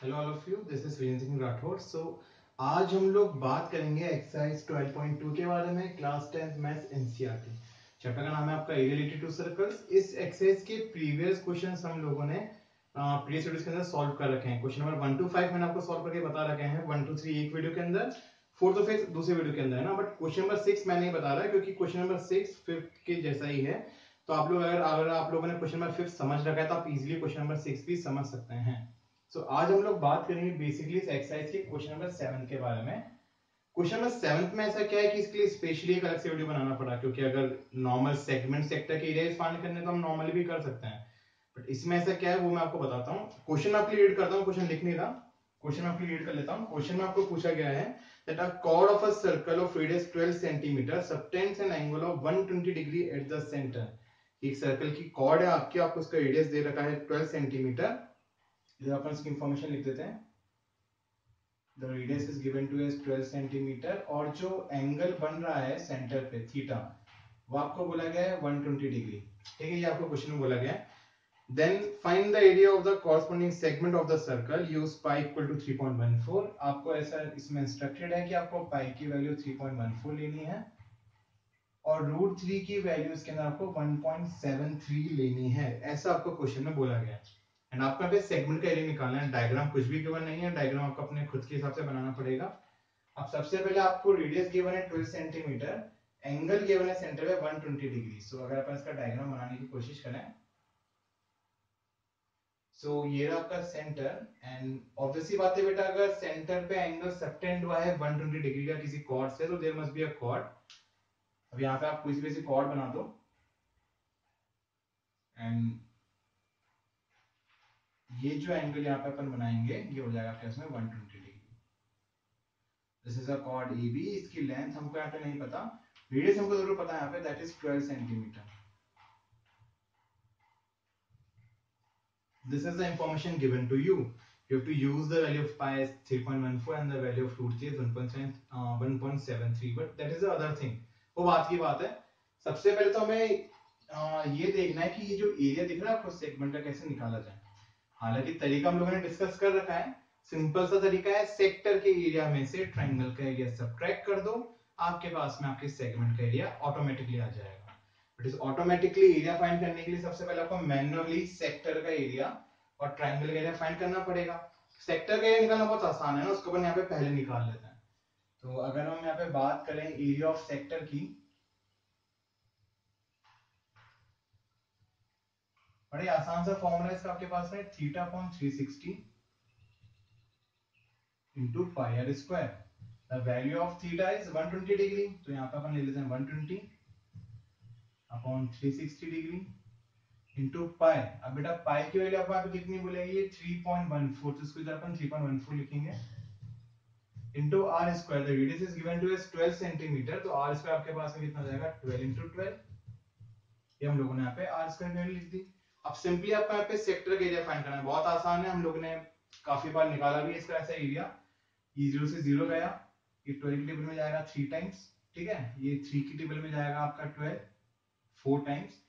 Hello all of you, this is Virendra Singh Rathore. आज हम लोग बात करेंगे एक्सरसाइज 12.2 के बारे में, क्लास 10 मैथ्स एनसीईआरटी। चैप्टर का नाम है आपका ए रिलेटेड टू सर्कल्स। इस एक्सरसाइज के प्रीवियस क्वेश्चंस हम लोगों ने प्रीवियस वीडियोस के अंदर सॉल्व कर रखे हैं। क्वेश्चन नंबर 1 to 5 मैंने आपको सॉल्व करके बता रखे हैं, 1 to 3 एक वीडियो के अंदर, 4 to 5 दूसरे वीडियो के अंदर है ना। बट क्वेश्चन नंबर 6 मैं नहीं बता रहा क्योंकि क्वेश्चन नंबर 6 5th के जैसा ही है। तो आप लोग अगर आप लोगों ने क्वेश्चन नंबर 5 समझ रखा है तो आप इजीली क्वेश्चन नंबर 6 भी समझ सकते हैं। आज हम लोग बात करेंगे बेसिकली इस एक्सरसाइज के क्वेश्चन नंबर 7 के बारे में। क्वेश्चन नंबर 7 में ऐसा क्या है कि इसके लिए स्पेशली एक अलग से वीडियो बनाना पड़ा, क्योंकि अगर नॉर्मल सेगमेंट सेक्टर के एरिया फाइंड करने तो हम नॉर्मली भी कर सकते हैं, बट इसमें ऐसा क्या है वो मैं आपको बताता हूँ। क्वेश्चन में आपके लिए रीड करता हूँ, क्वेश्चन लिख नहीं रहा, क्वेश्चन में आपके लिए रीड कर लेता हूँ। क्वेश्चन में आपको पूछा गया है that a chord of a circle of radius 12 cm subtends an angle of 120 degree at the center। एक सर्कल की कॉर्ड है आपकी, आपको उसका रेडियस दे रखा है 12 सेंटीमीटर। इधर अपन इसकी इंफॉर्मेशन लिख देते हैं। The radius is given to as 12 centimetre और जो एंगल बन रहा है सेंटर पे थीटा, वो आपको बोला गया है 120 डिग्री। ठीक है, ये आपको क्वेश्चन में बोला गया है। Then find the area of the corresponding segment of the circle. Use pi equal to 3.14। आपको ऐसा इसमें इंस्ट्रक्टेड है कि आपको पाई की वैल्यू 3.14 लेनी है और रूट 3 की वैल्यू इसके अंदर आपको 1.73 लेनी है, ऐसा आपको क्वेश्चन में बोला गया है। एंड आपको यहाँ पे सेगमेंट का एरिया निकालना है। डायग्राम कुछ भी गिवन नहीं है, डायग्राम आपको अपने खुद के हिसाब से बनाना पड़ेगा। अब सबसे पहले आपको रेडियस गिवन है 12 सेंटीमीटर, एंगल गिवन है सेंटर पे 120 डिग्री। सो अगर अपन इसका डायग्राम बनाने की कोशिश करें, ये रहा आपका सेंटर। एंड ऑब्वियसली बात है बेटा, अगर सेंटर पे एंगल सबटेंड हुआ है 120 डिग्री का किसी कॉर्ड से, तो there must be a chord. अब यहाँ पे आप कोई सी कॉर्ड बना दो एंड ये जो एंगल यहाँ पे अपन बनाएंगे ये हो जाएगा आपके इसमें 120 degree. This is a cord AB। इसकी लेंथ हमको यहाँ पे नहीं पता, रेडियस हमको जरूर पता है यहाँ पे, that is 12 centimetre. This is the information given to you. You have to use the value of pi as 3.14 and the value of root 3 is 1.73, but that is the other thing। वो बात की बात है। सबसे पहले तो हमें ये देखना है कि ये जो एरिया दिख रहा है आपको सेगमेंट का कैसे निकाला जाए। हालांकि तरीका हम लोगों ने डिस्कस कर रखा है, सिंपल सा तरीका है, सेक्टर के एरिया में से ट्रायंगल का एरिया सब्ट्रैक्ट कर दो, आपके पास में आपके सेगमेंट का एरिया ऑटोमेटिकली आ जाएगा। बट इस ऑटोमेटिकली एरिया फाइंड करने के लिए सबसे पहले आपको मैन्युअली सेक्टर का एरिया और ट्रायंगल का एरिया फाइंड करना पड़ेगा। सेक्टर का एरिया निकालना बहुत आसान है ना, उसको अपन यहाँ पे पहले निकाल लेते हैं। तो अगर हम यहाँ पे बात करें एरिया ऑफ सेक्टर की, बड़े आसान सा फॉर्मूला इसका आपके पास में, theta upon 360 into pi r square. The value of theta is 120 degree, तो यहाँ पे अपन ले लेते हैं 120 अपॉन 360 डिग्री इंटू पाई। अब बेटा पाई की वैल्यू आपको यहाँ पे कितनी बोलेगी, ये 3.14, तो इसको इधर अपन 3.14 लिखेंगे into r square. The radius is given to us 12 centimetre, तो आर स्क्वायर आपके पास में कितना जाएगा 12 इंटू 12। ये हम लोगों ने यहाँ पे आर स्क्वायर वैल्यू लिख दी। अब सिंपली आपको यहाँ पे सेक्टर का एरिया फाइंड करना है, बहुत आसान है, हम लोगों ने काफी बार निकाला भी इसका ऐसा एरिया। ये 0 से 0 गया, ये 12 की टेबल में जाएगा 3 टाइम्स, ठीक है, ये 3 की टेबल में जाएगा आपका 12 4 टाइम्स।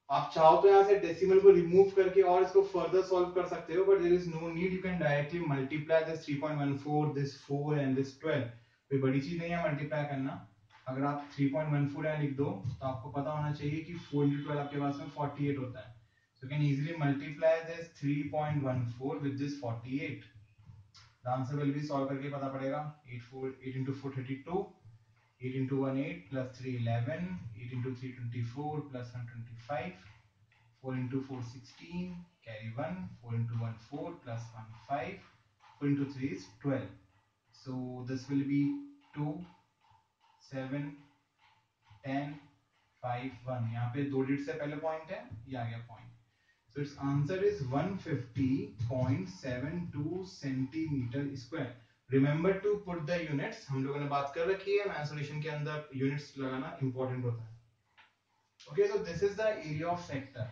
आप चाहो तो यहाँ से डेसिमल को रिमूव करके और इसको फर्दर सॉल्व कर सकते हो, but there is no need, you can directly multiply this 3.14 this 4 and this 12। कोई बड़ी चीज नहीं है मल्टीप्लाई करना। अगर आप 3.14 यहाँ लिख दो तो आपको पता होना चाहिए कि 4 into 12 आपके पास में 48 होता है। So you can easily multiply this 3.14 with this 48। The answer will be solve करके पता पड़ेगा, 8 into 4 32, 8 into 1 8 plus 3 11, 8 into 3 24 plus 1 25, 4 into 4 16, carry 1, 4 into 1 4 plus 1 5, 4 into 3 is 12। So this will be 2 7 10 5 1। यहाँ पे 2 डिजिट से पहले पॉइंट है, ये आ गया point. So its answer is 150.72 centimetre square. Remember to put the units, हम लोगों ने बात कर रखी है, मैथ सॉल्यूशन के अंदर यूनिट्स लगाना इंपॉर्टेंट होता है। Okay, so this is the area of sector.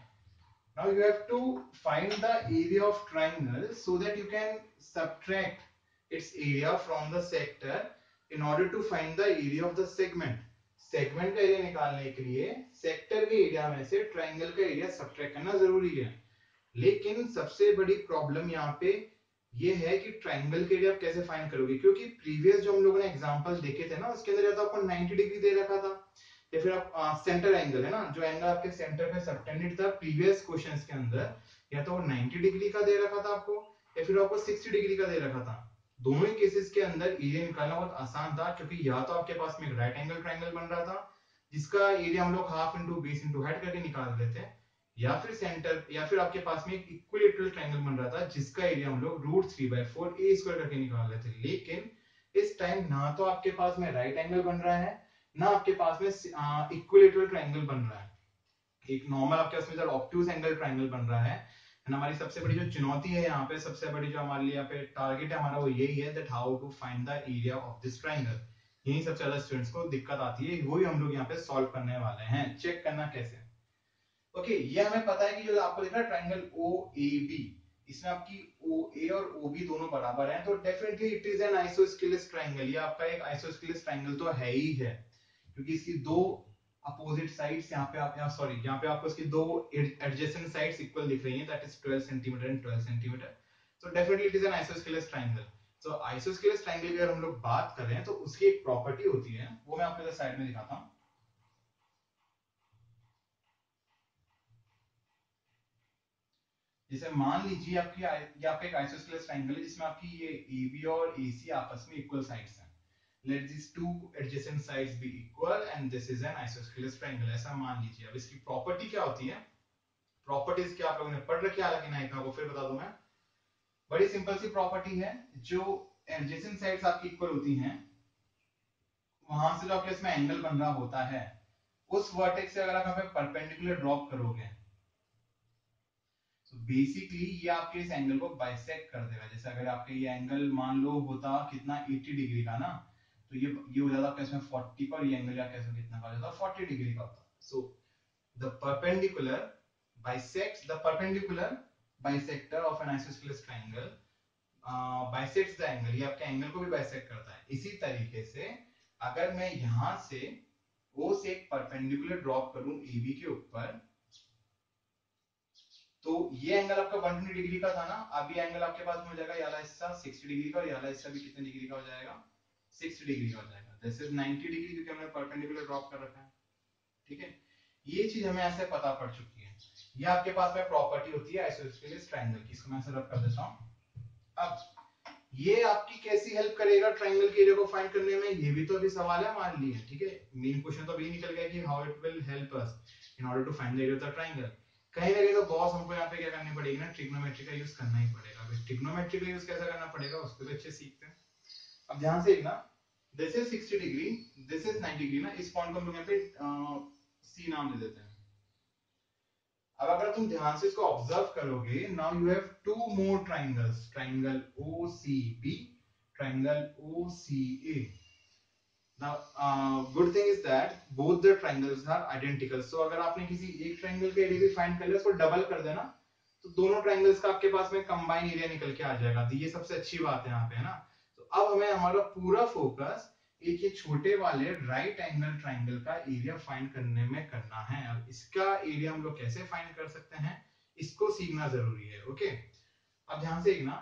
Now you have to find the area of triangle so that you can subtract its area from the sector in order to find the area of the segment। Segment का area निकालने के लिए sector के area में से triangle का area subtract करना जरूरी है। लेकिन सबसे बड़ी प्रॉब्लम यहाँ पे ये है कि ट्रायंगल के एरिया आप कैसे फाइंड करोगे, क्योंकि प्रीवियस जो हम लोगों ने एग्जांपल देखे थे ना उसके अंदर या तो आपको 90 डिग्री दे रखा था, या फिर आप सेंटर एंगल है ना, जो एंगल आपके सेंटर पे सबटेंडेड था प्रीवियस क्वेश्चंस के अंदर, या तो वो 90 डिग्री का दे रखा था आपको, या फिर आपको 60 डिग्री का दे रखा था। दोनों ही केसेस के अंदर एरिया निकालना बहुत आसान था, क्योंकि या तो आपके पास में एक राइट एंगल ट्रायंगल बन रहा था जिसका एरिया हम लोग half into base into height करके निकाल लेते हैं, या फिर सेंटर, या फिर आपके पास में एक इक्विलेटरल ट्रायंगल बन रहा था जिसका एरिया हम लोग √3/4 a स्क्वायर करके निकाल रहे थे। लेकिन इस टाइम ना तो आपके पास में राइट एंगल बन रहा है, ना आपके पास में इक्विलेटरल ट्रायंगल बन रहा है, एक नॉर्मल आपके पास में सर ऑब्ट्यूज एंगल ट्रायंगल बन रहा है। एंड हमारी सबसे बड़ी जो चुनौती है यहाँ पे, सबसे बड़ी जो हमारे लिए यहाँ पे टारगेट है हमारा, वो यही है that how to find the area of this triangle. यही सबसे ज्यादा स्टूडेंट्स को दिक्कत आती है, वही हम लोग यहाँ पे सॉल्व करने वाले हैं। चेक करना कैसे। ओके, ये हमें पता है कि जो आपको दिख रहा है ट्रायंगल ओ ए बी, इसमें आपकी ओ ए और ओ बी दोनों बराबर हैं, तो definitely it is an isosceles triangle. ये आपका एक आइसोस्केलेस ट्रायंगल तो है ही है, क्योंकि इसकी दो अपोजिट साइड्स यहाँ पे आप यहाँ सॉरी यहाँ पे आपको इसकी दो एडजेसेंट साइड्स इक्वल दिख रही हैं, that is 12 centimetre and 12 centimetre. So definitely it is an isosceles triangle. So isosceles triangle की अगर हम लोग बात कर रहे हैं तो उसकी एक प्रॉपर्टी होती है, वो मैं आपको इधर साइड में दिखाता हूँ। जैसे मान लीजिए आपकी ये आपका एक आइसोस्केलेस ट्रायंगल है जिसमें आपकी ये AB और AC आपस में इक्वल साइड्स हैं। Let these two adjacent sides be equal and this is an isosceles triangle, ऐसा मान लीजिए। अब इसकी प्रॉपर्टी क्या होती है, प्रॉपर्टीज क्या आप लोगों ने पढ़ रखी है, हालांकि नहीं तो आपको फिर बता दूं मैं। बड़ी सिंपल सी प्रॉपर्टी है, जो एडजेसेंट साइड्स आपकी इक्वल होती हैं, वहां से जो आपके इसमें एंगल बन रहा होता है, उस वर्टेक्स से अगर आप यहाँ पे परपेंडिकुलर ड्रॉप करोगे, तो बेसिकली ये आपके इस एंगल को बाइसेक्ट कर देगा। जैसे अगर आपके ये एंगल मान लो होता कितना 80 डिग्री का ना, तो ये हो जाता आपके इसमें 40 का, और ये एंगल आपके इसमें कितना का हो जाता 40 डिग्री का होता। So the perpendicular bisects the perpendicular bisector of an isosceles triangle bisects the angle, ये आपके एंगल को भी बाइसेक्ट करता है। इसी तरीके से अगर मैं यहां से O से एक परपेंडिकुलर ड्रॉप करूं AB के ऊपर, तो ये एंगल आपका 120 डिग्री का था ना, अब ये एंगल आपके पास में हो जाएगा ये वाला हिस्सा 60 डिग्री का, और ये वाला हिस्सा भी कितने डिग्री का हो जाएगा, 60 डिग्री का हो जाएगा। दिस इज 90 डिग्री, क्योंकि हमने परपेंडिकुलर ड्रॉप कर रखा है। ठीक है, ये चीज हमें ऐसे पता पड़ चुकी है। ये आपके पास में प्रॉपर्टी होती है आइसोस्केलेस ट्रायंगल की, इसको मैं ऐसे रब कर देता हूं। अब ये आपकी कैसी हेल्प करेगा ट्रायंगल के एरिया को फाइंड करने में, ये भी तो अभी सवाल है हमारे लिए। ठीक है, मेन क्वेश्चन तो अभी निकल गया कि how it will help us in order to find the area of the triangle. कहीं ना कहीं तो बॉस हमको यहाँ पे क्या करनी पड़ेगी ना, ट्रिग्नोमेट्री का यूज करना ही पड़ेगा। अभी ट्रिग्नोमेट्री का यूज कैसे करना पड़ेगा उसको भी अच्छे सीखते हैं। अब ध्यान से ना, this is 60 degree, this is 90 degree ना, इस पॉइंट को हम लोग यहाँ पे सी नाम दे देते हैं। अब अगर तुम ध्यान से इसको ऑब्जर्व करोगे, now you have two more triangles, triangle OCB, triangle OCA। Now, good thing is that both the triangles are identical. So अगर आपने किसी एक ट्राइंगल का एरिया भी फाइंड कर लिया, उसको डबल कर देना, तो दोनों ट्राइंगल्स का आपके पास में कंबाइन एरिया निकल के आ जाएगा। तो ये सबसे अच्छी बात है यहाँ पे, है ना। तो अब हमें हमारा पूरा फोकस एक ये छोटे वाले राइट एंगल ट्राइंगल का एरिया फाइंड करने में करना है। अब इसका एरिया हम लोग कैसे फाइंड कर सकते हैं, इसको सीखना जरूरी है। ओके, अब ध्यान से देखना,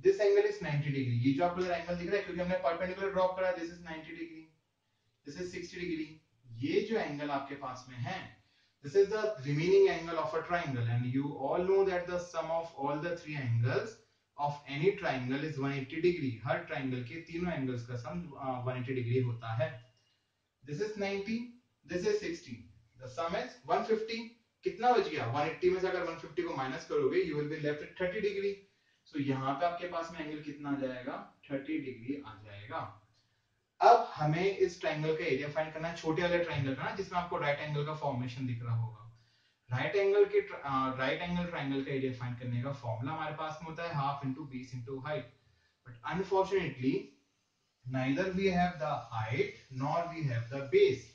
दिस एंगल इज 90 डिग्री, ये जो आपको एंगल दिख रहा है क्योंकि हमने परपेंडिकुलर ड्रॉप करा, this is 90 degree, this is 60 degree. ये जो एंगल आपके पास में है, this is the remaining angle of a triangle, and you all know that the sum of all the three angles of any triangle is 180 degree। Her triangle के तीनों angles का सम 180 degree होता है। This is 90, this is 60, the sum is 150। कितना बच गया, 180 में से अगर 150 को माइनस करोगे you will be left with 30 degree. so यहाँ पे आपके पास में एंगल कितना आ जाएगा, 30 डिग्री आ जाएगा। अब हमें इस ट्रायंगल का एरिया फाइंड करना है, छोटे वाले ट्रायंगल का ना, जिसमें आपको राइट एंगल का फॉर्मेशन दिख रहा होगा। राइट एंगल ट्रायंगल का एरिया फाइंड करने का फॉर्मूला हमारे पास में होता है half into base into height. But unfortunately neither we have the height nor we have the base.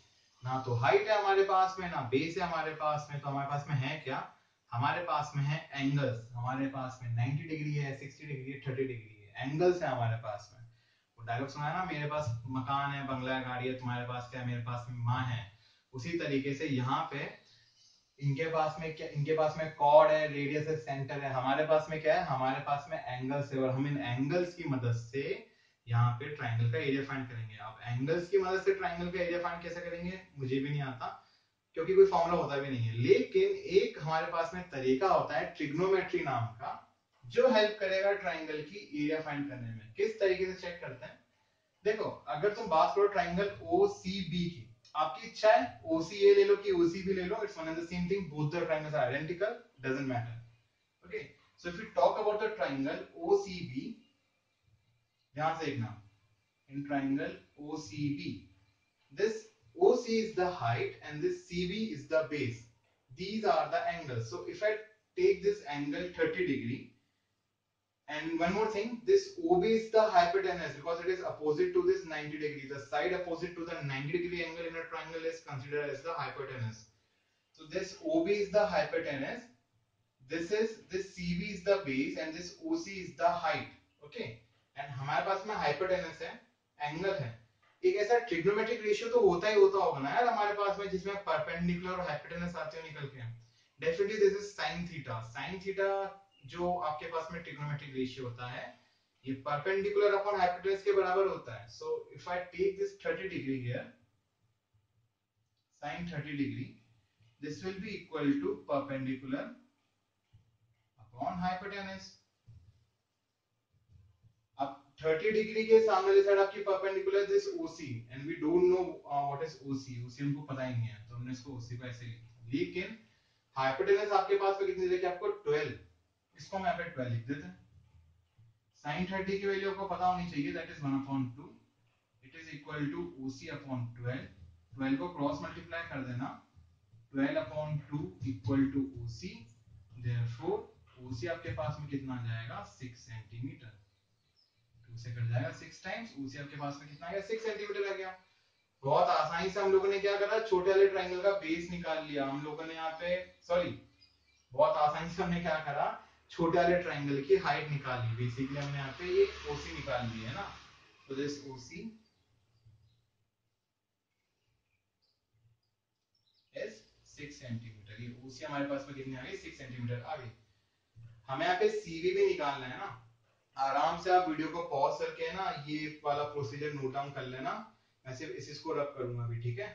ना तो हाइट है हमारे पास में, ना बेस है हमारे पास में। तो हमारे पास में है क्या, हमारे पास में है एंगल्स। हमारे पास में 90 डिग्री है, 60 डिग्री है, 30 डिग्री है, एंगल्स है हमारे पास में। वो डायलॉग सुना है ना, मेरे पास मकान है, बंगला है, गाड़ी है, तुम्हारे पास क्या है, मेरे पास में माँ है। उसी तरीके से यहाँ पे इनके पास में कॉर्ड है, रेडियस है, सेंटर है। हमारे पास में क्या है, हमारे पास में एंगल्स है, और हम इन एंगल्स की मदद से यहाँ पे ट्राइंगल का एरिया फाइंड करेंगे। अब एंगल्स की मदद से ट्राइंगल का एरिया फाइंड कैसे करेंगे, मुझे भी नहीं आता, क्योंकि कोई फॉर्मूला होता भी नहीं है। लेकिन एक हमारे पास में तरीका होता है ट्रिग्नोमेट्री नाम का, जो हेल्प करेगा ट्राइंगल की एरिया फाइंड करने में। किस तरीके से चेक करते हैं, देखो अगर तुम बात करो ट्राइंगल ओ सी बी की, आपकी इच्छा है ओसीए ले लो कि ओसीबी ले लो, it's one and the same thing, both the triangles are identical, doesn't matter. Okay, so if you talk about the triangle OCB, ध्यान से देखना, in triangle OCB, this OC is the height and this CB is the base. These are the angles. So if I take this angle 30 degree, and one more thing, this OB is the hypotenuse because it is opposite to this 90 degree. The side opposite to the 90 degree angle in a triangle is considered as the hypotenuse. So this OB is the hypotenuse, this CB is the base and this OC is the height. Okay, and हमारे पास में hypotenuse है, angle है। एक ऐसा trigonometric ratio तो होता ही होता होगा ना यार हमारे पास में, जिसमें परपेंडिकुलर और हाइपोटेनस आते हो निकल के। Definitely this is sine theta. Sine theta जो आपके पास में ट्रिग्नोमेट्रिक रेशियो होता है, ये परपेंडिकुलर अपॉन हाइपोटेनस के बराबर होता है। So if I take this 30 degree here, sin 30 degree, this will be equal to perpendicular upon hypotenuse। अब 30 डिग्री के सामने वाली साइड आपकी perpendicular this OC, and we don't know what is OC। OC हमको पता ही नहीं है, तो हमने इसको OC को ऐसे लिख दिया। लेकिन हाइपोटेनस आपके पास में कितनी देखिए आपको 12, इसको हम यहाँ पे 12 लिख देते हैं। sin 30 की वैल्यू आपको पता होनी चाहिए, that is 1/2, it is equal to OC upon 12। 12 को क्रॉस मल्टीप्लाई कर देना, 12/2 equal to OC। Therefore OC आपके पास में कितना आ जाएगा, 6 सेंटीमीटर। 2 से कट जाएगा 6 टाइम्स, OC आपके पास में कितना आ गया, 6 सेंटीमीटर आ गया। बहुत आसानी से हम लोगों ने क्या करा, छोटे वाले ट्रायंगल का बेस निकाल लिया हम लोगों ने यहाँ पे, सॉरी, बहुत आसानी से हमने क्या करा, छोटे वाले ट्रायंगल की हाइट निकाल ली। बेसिकली हमने यहाँ पे एक OC निकाल ली है ना, तो दिस OC इज 6 सेंटीमीटर। ये OC हमारे पास में कितनी आ गई, 6 सेंटीमीटर आ गई। हमें यहाँ पे CV भी निकालना है ना। आराम से आप वीडियो को पॉज करके ना ये वाला प्रोसीजर नोट डाउन कर लेना, मैं सिर्फ इसको रब करूंगा अभी, ठीक है।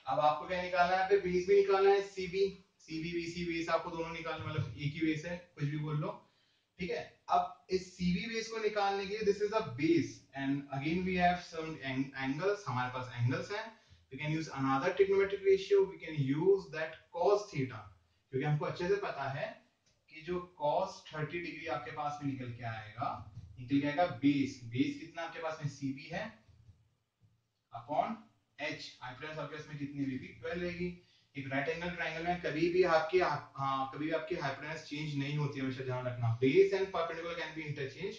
अब आपको क्या निकालना है, यहाँ पे बेस भी निकालना है, सीबी बीसी बेस आपको दोनों निकालने, मतलब एक ही बेस है, कुछ भी बोल लो, ठीक है। अब इस सीबी बेस को निकालने के लिए, this is a base and again we have some angles, हमारे पास एंगल्स हैं। We can use another trigonometric ratio, we can use that cos theta, क्योंकि हमको अच्छे से पता है कि जो cos 30 डिग्री आपके पास में निकल के आएगा, निकल के आएगा बेस। बेस कितना आपके पास में सीबी है अपॉन एच, हाइपोटेनस आपके इसमें कितनी रहेगी, 12 रहेगी। एक राइट एंगल ट्रायंगल में कभी भी आपकी कभी भी आपकी हाइपोटेनस चेंज नहीं होती है, हमेशा ध्यान रखना। Base and perpendicular can be interchange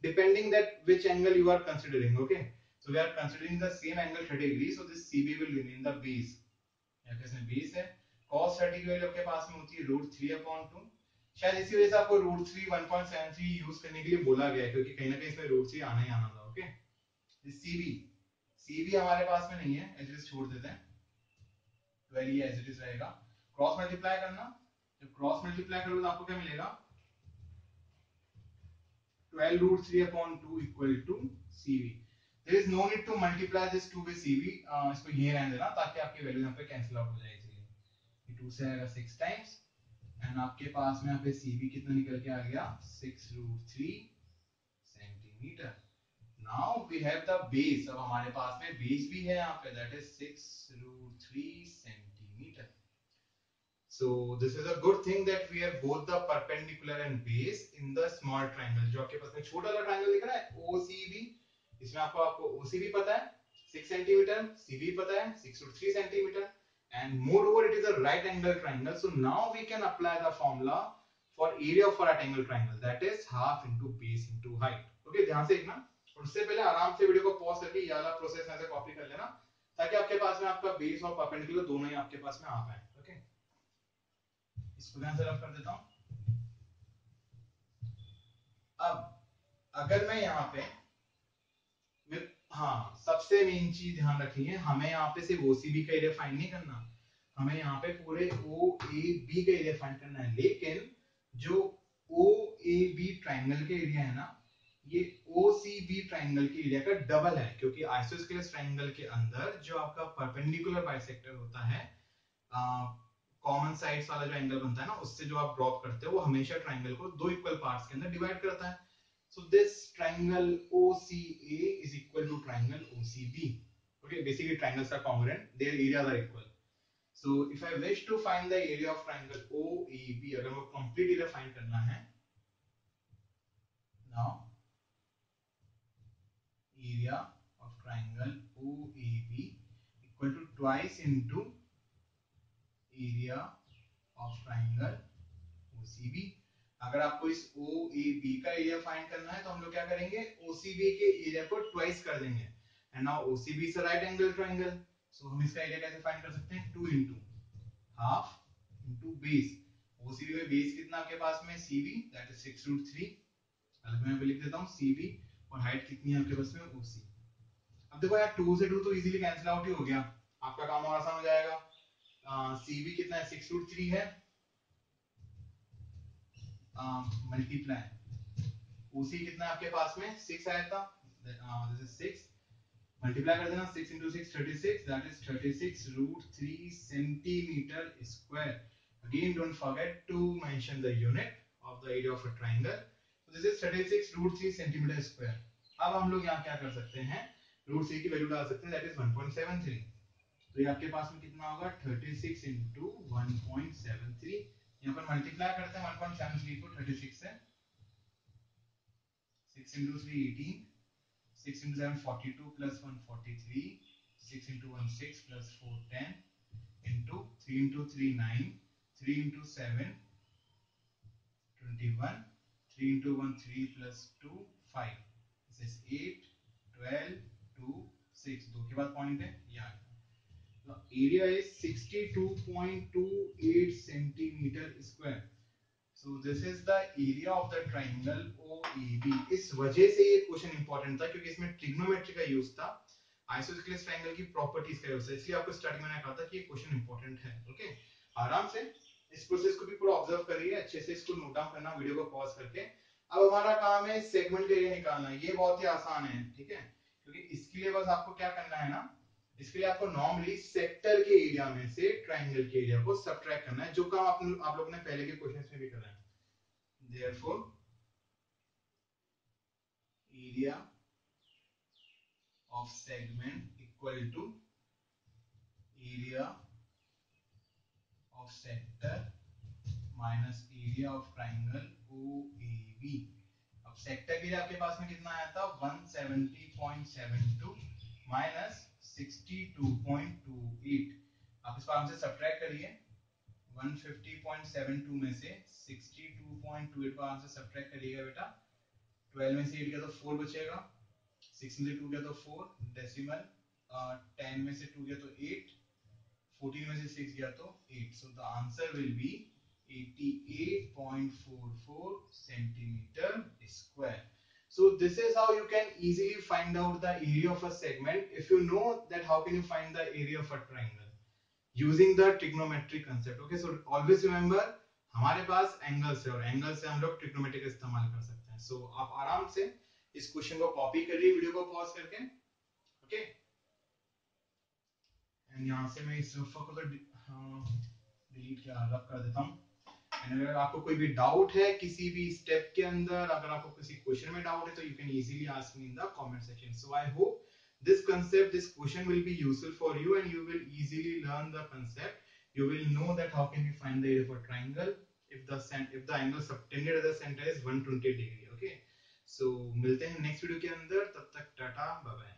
depending that which angle you are considering. Okay, so we are considering the same angle 30 degree, so this CB will remain the base. यहाँ पे इसमें base है, cos 30 की value आपके पास में होती है √3/2। शायद इसी वजह से आपको √3 1.73 यूज करने के लिए बोला गया है, क्योंकि कहीं ना कहीं इसमें √3 आना ही आना था। ओके, सीबी हमारे पास में नहीं है, एज इट इज छोड़ देते हैं, 12 ये एज इट इज रहेगा। क्रॉस मल्टीप्लाई करना, जब क्रॉस मल्टीप्लाई करोगे तो आपको क्या मिलेगा, 12√3/2 equal to CB. There is no need to multiply this 2 with CB, इसको ये रहने देना ताकि आपकी वैल्यू यहाँ पे कैंसिल आउट हो जाए इजीली। ये 2 से आएगा 6 टाइम्स, एंड आपके पास में यहाँ पे सीबी कितना निकल के आ गया, 6√3 centimetre. Now we have the base, अब हमारे पास में बेस भी है यहाँ पे, that is 6√3 centimeter. So this is a good thing that we have both the perpendicular and base in the small triangle। जो आपके पास में छोटा वाला ट्रायंगल दिख रहा है OCB, इसमें आपको OCB पता है 6 सेंटीमीटर, CB पता है 6√3 centimetre, and moreover it is a right angle triangle, so now we can apply the formula for area of a right angle triangle, that is half into base into height। okay, ध्यान से देखना, और उससे पहले आराम से video को pause करके ये वाला प्रोसेस ऐसे कॉपी कर लेना, ताकि आपके पास में आपका बेस और परपेंडिकुलर दोनों ही आपके पास में आ पाए। ओके, इसको ध्यान से रब कर देता हूं। अब अगर मैं यहाँ पे हाँ, सबसे मेन चीज ध्यान रखिए, हमें यहाँ पे सिर्फ ओसीबी का एरिया फाइंड नहीं करना, हमें यहाँ पे पूरे ओ ए बी का एरिया फाइंड करना है। लेकिन जो ओ ए बी ट्राइंगल के एरिया है ना, ये ओ सी बी ट्राइंगल के एरिया का डबल है, क्योंकि आइसोस्केलेस ट्राइंगल के अंदर जो आपका परपेंडिकुलर बाइसेक्टर होता है, कॉमन साइड्स वाला जो एंगल बनता है ना, उससे जो आप ड्रॉप करते हो, वो हमेशा ट्राइंगल को दो इक्वल पार्ट्स के अंदर डिवाइड करता है। So this triangle OCA is equal to triangle OCB. Okay, basically triangles are congruent, their areas are equal. So if I wish to find the area of triangle OAB, अगर वो complete area find करना है, now area of triangle OAB equal to twice into area of triangle OCB. अगर आपको इस OAB का area find करना है तो हम लोग क्या करेंगे, OCB के एरिया को ट्वाइस कर देंगे। And now OCB is a right angle triangle, so हम इसका एरिया कैसे फाइंड कर सकते हैं, 2 into half into base. OCB में बेस कितना आपके पास में, CB, दैट इज 6√3, अलग में मैं लिख देता हूं CB, और हाइट कितनी है आपके पास में, OC। अब देखो यार, 2 से 2 तो इजीली कैंसिल आउट ही हो गया, आपका काम और आसान हो जाएगा। CB कितना है, 6√3 है, मल्टीप्लाई OC कितना आपके पास में, 6 आया था, दिस इज 6, मल्टीप्लाई कर देना, 6 into 6 36, that is 36√3 centimetre square. Again don't forget to mention the unit of the area of a triangle, so this is 36√3 centimetre square. अब हम लोग यहाँ क्या कर सकते हैं, रूट 3 की वैल्यू डाल सकते हैं, दैट इज 1.73। तो ये आपके पास में कितना होगा, 36 into 1.73, यहाँ पर मल्टीप्लाई करते हैं 1.73 को 36 से, 6 into 3 18, 6 into 7 42 plus 1 43, 6 into 1 6 plus 4 10, into 3 into 3 9, 3 into 7 21, 3 into 1 3 plus 2 5, this is 8 12 2 6, दो के बाद पॉइंट है ये आ गया। The area is 62.28 centimeter square. So this is the area of the triangle OAB. इस वजह से ये क्वेश्चन इंपॉर्टेंट था, क्योंकि इसमें ट्रिग्नोमेट्री का यूज था, आइसोस्केलेस ट्रायंगल की प्रॉपर्टीज का यूज था, इसलिए आपको स्टार्टिंग में मैंने कहा था कि ये क्वेश्चन इंपॉर्टेंट है। ओके, आराम से इस प्रोसेस को भी पूरा ऑब्जर्व करिए, अच्छे से इसको नोट डाउन करना वीडियो को पॉज करके। अब हमारा काम है सेगमेंट का एरिया निकालना, ये बहुत ही आसान है, ठीक है, क्योंकि इसके लिए बस आपको क्या करना है ना, इसके लिए आपको नॉर्मली सेक्टर के एरिया में से ट्रायंगल के एरिया को सब्ट्रैक्ट करना है, जो काम आप लोगों ने पहले के क्वेश्चंस में भी करा है। Therefore, area of segment equal to area of sector minus area of triangle OAB। अब सेक्टर के लिए आपके पास में कितना आया था, 170.72 माइनस 62.28। आप इसको आराम से सब्ट्रैक्ट करिए, 150.72 में से 62.28 को आराम से सब्ट्रैक्ट करिएगा बेटा, 12 में से 8 गया तो 4 बचेगा, 6 में से 2 गया तो 4 डेसिमल, 10 में से 2 गया तो 8, 14 में से 6 गया तो 8, so the answer will be 88.44 centimeter square. So this is how you can easily find out the area of a segment, if you know that how can you find the area of a triangle using the trigonometry concept। okay, so always remember हमारे पास angles है, और angle से हम लोग trigonometry का इस्तेमाल कर सकते हैं। so आप आराम से इस क्वेश्चन को कॉपी करिए वीडियो को पॉज करके। ओके, एंड यहाँ से मैं इस रफ को तो डिलीट किया, रफ कर देता हूँ। एंड अगर आपको कोई भी डाउट है किसी भी स्टेप के अंदर, अगर आपको किसी क्वेश्चन में डाउट है, तो you can easily ask me in the comment section. So I hope this concept, this question will be useful for you, and you will easily learn the concept, you will know that how can you find the area of a triangle if the angle subtended at the center is 120 degree। okay, so मिलते हैं next video के अंदर, तब तक tata bye bye.